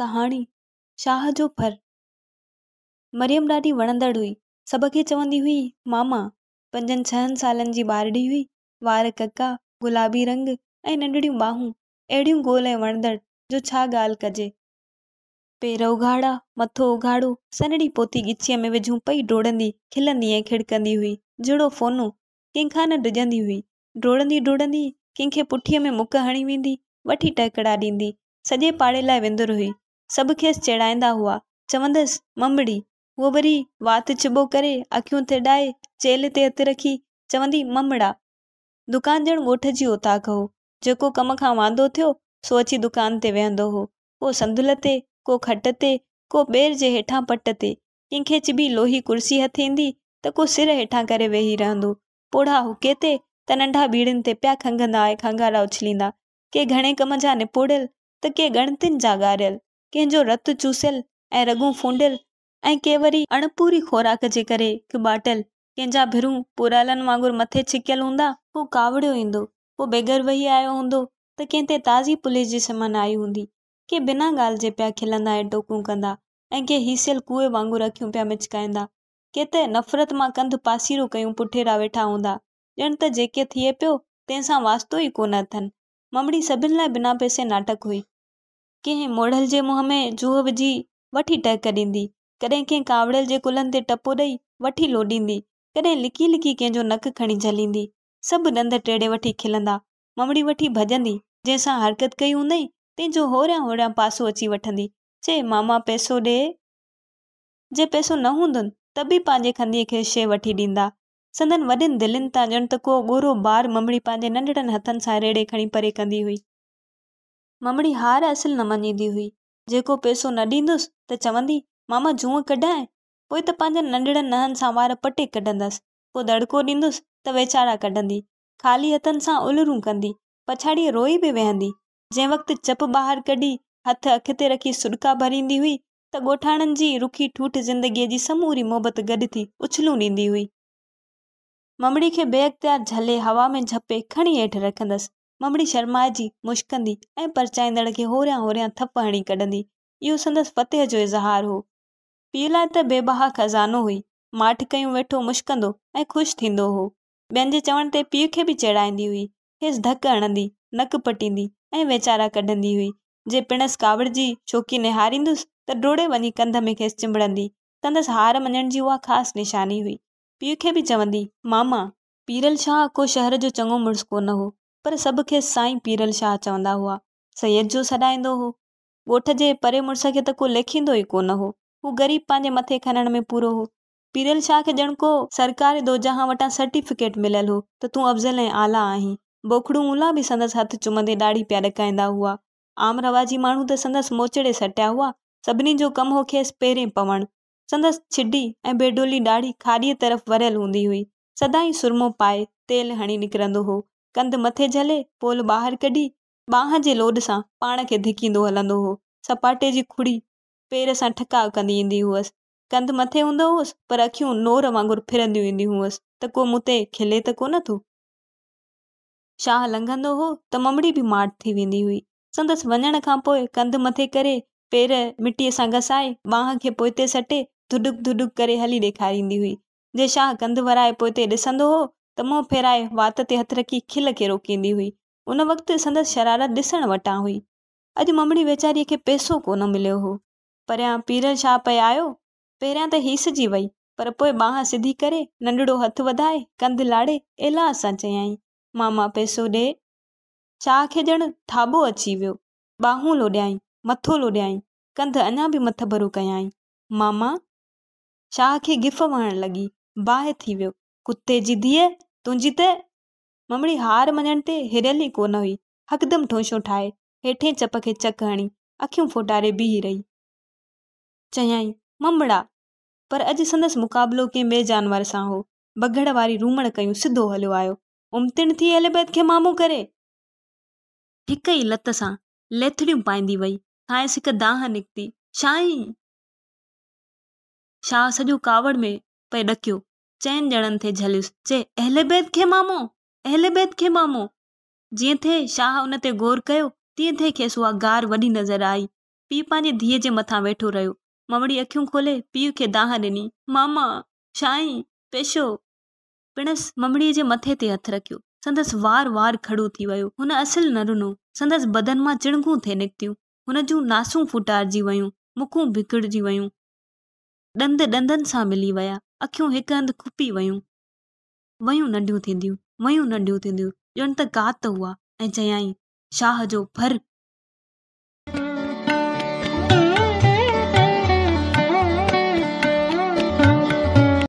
कहाणी शाह जो फर। मरियम ॾाढी वणंदड़ हुई। सभ खे चवंदी हुई मामा। 5-6 सालनि जी ॿारड़ी हुई। वार कका, गुलाबी रंग ऐं नंढड़ियूं ॿाहूं, अहिड़ियूं गोल ऐं वणंदड़ जो छा ॻाल्हि कजे। पेर उघाड़ा, मथो उघाड़ो, सनड़ी पोती गिचीअ में विझूं पई डोड़ंदी, खिलंदी ऐं खिड़कंदी हुई। जुड़ो फोनो, कंहिंखां न डिॼंदी हुई। डोड़ंदी डोड़ंदी कंहिंखे पुठीअ में मुक हणी वेंदी, वठी टहिकड़ा ॾींदी। सॼे पाड़े लाइ विंदुर हुई। सभु खेसि चिड़ाईंदा हुआ, चवंदसि ममड़ी। उहो वरी वात चिॿो करे अखियूं थिडाए चेल ते हथु रखी चवंदी ममड़ा। दुकान ॼण ॻोठ जी ओताक हो। जेको कम खां वांदो थियो सो अची दुकान ते वेहंदो हो। को संदुल ते, को खट ते, को ॿेर जे हेठां पट ते। कंहिंखे चिॿी लोही कुर्सी हथ ईंदी त को सिर हेठां करे वेही रहंदो। पोढ़ा हुके ते त नंढा बीड़ियुनि ते पिया खंघंदा ऐं खंघारा उछलींदा। के घणे कम जा निपोड़ियल त के ॻणतियुनि जा ॻारियल। कंहिंजो रतु चूसियल ऐं रॻूं फूंडियल ऐं के वरी अणपूरी खोराक जे करे किॿाटल। कंहिंजा भिरूं पुरालनि वांगुरु मथे छिकियल हूंदा। को कावड़ियो ईंदो, को बेगर वेही आयो हूंदो त कंहिं ते ताज़ी पुलिस जी सिमन आई हूंदी। के बिना ॻाल्हि जे पिया खिलंदा ऐं टोकूं कंदा ऐं के हीसियल कुए वांगुरु अखियूं पिया मिचकाईंदा। के त नफ़रत मां कंधु पासीरो कयूं पुठेरा वेठा हूंदा, ॼण त जेके थिए पियो तंहिंसां वास्तो ई कोन अथनि। ममड़ी सभिनि लाइ बिना पैसे नाटक हुई। कंहिं मोड़ल जे मुंहं में जूह विझी वठी टहिक ॾींदी, कॾहिं कंहिं कावड़ियल जे कुल्हनि ते टपो ॾेई वठी लोॾींदी, कॾहिं लिकी लिकी कंहिंजो नकु खणी झलींदी। सभु ॾंद टेड़े वठी खिलंदा। ममड़ी वठी भॼंदी, जंहिंसां हरकत कई हूंदई तंहिंजो होरियां होरियां पासो अची वठंदी, चे मामा पैसो ॾे। जे पैसो न हूंदुनि त बि पंहिंजे खंदीअ खे शइ वठी ॾींदा। संदन वॾियुनि दिलनि तां ॼण त को ॻोरो ॿार ममड़ी पंहिंजे नंढड़नि हथनि सां रेड़े खणी परे कंदी हुई। ममड़ी हार असुल न मञींदी हुई। जेको पैसो न ॾींदुसि त चवंदी मामा जूअं कढाए। पोइ त पंहिंजे नंढड़नि नहनि सां वार पटे कढंदसि। पोइ दड़को ॾींदुसि त वेचारा कढंदी। ख़ाली हथनि सां उलरूं कंदी, पछाड़ीअ रोई बि वेहंदी। जंहिं वक़्तु चप ॿाहिरि कढी हथ अखि ते रखी सुॾका भरींदी हुई त ॻोठाणनि जी रुखी ठूठ ज़िंदगीअ जी समूरी मोहबत गॾु थी उछलूं ॾींदी हुई। ममड़ी खे बेअख्तियार झले हवा में झपे खणी हेठि रखंदसि। ममड़ी शर्माइजी मुश्कंदी ऐं परचाईंदड़ खे होरियां होरियां थप हणी कढंदी। इहो संदसि फतेह जो इज़हार हो। पीउ लाइ त बेबहा खज़ानो हुई। माठि कयूं वेठो मुश्कंदो ऐं ख़ुशि थींदो हो। ॿियनि जे चवण ते पीउ खे बि चिड़ाईंदी हुई। खेसि धकु हणंदी, नकु पटींदी ऐं वेचारा कढंदी हुई। जे पिणसि कावड़जी छोकी निहारींदुसि त डोड़े वञी कंध में खेसि चिंबड़ंदी। संदसि हार मञण जी उहा ख़ासि निशानी हुई। पीउ खे बि चवंदी मामा। पीरल शाह को शहर जो चङो मुड़ुसु कोन हो, पर सभु खेसि साईं पीरल शाह चवंदा हुआ। सैयद जो सॾाईंदो हो। ॻोठ जे परे मुड़ुस खे त को लेखींदो ई कोन हो। हू ग़रीब पंहिंजे मथे खणण में पूरो हो। पीरल शाह खे ॼण को सरकारी दोजहां वटां सर्टिफिकेट मिलियल हो त तूं अफ़ज़ल ऐं आला आहीं। बोखड़ू मुला बि संदसि हथ चुमंदे ॾाढी पिया ॾकाईंदा हुआ। आम रवाजी माण्हू त संदसि मोचड़े सटिया हुआ। सभिनी जो कमु हो खेसि पेरे पवणु। संदसि छिडी ऐं बेडोली ॾाढी खाड़ीअ तरफ़ वरियल हूंदी हुई। सदाईं सुरमो पाए तेल हणी निकिरंदो हो। कंधु मथे झले पोल ॿाहिरि कढी ॿांह जे लोॾ सां पाण खे धिकींदो हलंदो हो। सपाटे जी खुड़ी पेर सां ठका कंदी ईंदी हुअसि। कंधु मथे हूंदो हुअसि पर अखियूं नोर वांगुरु फिरंदियूं ईंदियूं हुअसि त को मूं ते खिले त कोन थो। शाह लंघंदो हो त ममड़ी बि माठ थी वेंदी हुई। संदसि वञण खां पोइ कंधु मथे करे पेर मिटीअ सां घसाए ॿांह खे पोइते सटे धुडुक धुडुक करे हली ॾेखारींदी हुई। जे शाह कंधु वराए पोइते ॾिसंदो हो त मुंहुं फेराए वात ते हथु रखी खिल खे रोकींदी हुई। उन वक़्तु संदसि शरारत ॾिसण वटां हुई। अॼु ममड़ी वेचारीअ खे पैसो कोन मिलियो हो। परियां पीरल शाह पे आयो। पहिरियां त हीसजी वई, पर पोइ ॿांह सिधी करे नंढड़ो हथु वधाए कंधु लाड़े एलाह सां चयाईं मामा पैसो ॾे। शाह खे ॼण थाॿो अची वियो। ॿाहूं लोॾियाईं, मथो लोॾियाईं, कंधु अञा बि मथ भरू कयाईं। मामा। शाह खे गिफ़ वहण लॻी। बाहि थी वियो। कुते जी धीअ, तुंहिंजी त। ममड़ी हार मञण ते हिरियल ई कोन हुई। हकदमि ठोशो ठाहे हेठें चप खे चक हणी अखियूं फोटारे बीही रही। चयाईं ममड़ा। पर अॼु संदसि मुक़ाबिलो कंहिं ॿिए जानवर सां हो। बघड़ वारी रूमण कयूं सिधो हलियो आयो। उमतिन थी एलिबैत खे मामूं करे। हिक ई लत सां लेथड़ियूं पाईंदी वई। खांइसि हिक दाह निकिती। शाहीं। शाह सॼो कावड़ में पे ॾकियो। चइनि ॼणनि थे झलियुसि। चे एलिबैत खे मामो, एलिबैत खे मामो। जीअं थे शाह उन ते गौर कयो तीअं थे खेसि उहा गार वॾी नज़र आई। पीउ पंहिंजे धीअ जे मथां वेठो रहियो। ममड़ी अखियूं खोले पीउ खे दाह ॾिनी। मामा छाईं पेशो। पिणस ममड़ीअ जे मथे ते हथ रखियो। संदसि वार वार खड़ो थी वियो। हुन असुल न रुनो। संदसि बदन मां चिणगूं थे निकितियूं। हुन जूं नासूं फुटारजी वयूं, मुखूं बिगड़जी वयूं, ॾंद ॾंदनि सां मिली विया, अखियूं हिकु हंधि खुपी वयूं। वयूं नंढियूं थींदियूं, ॼण त गात हुआ ऐं चयाईं, शाह जो भर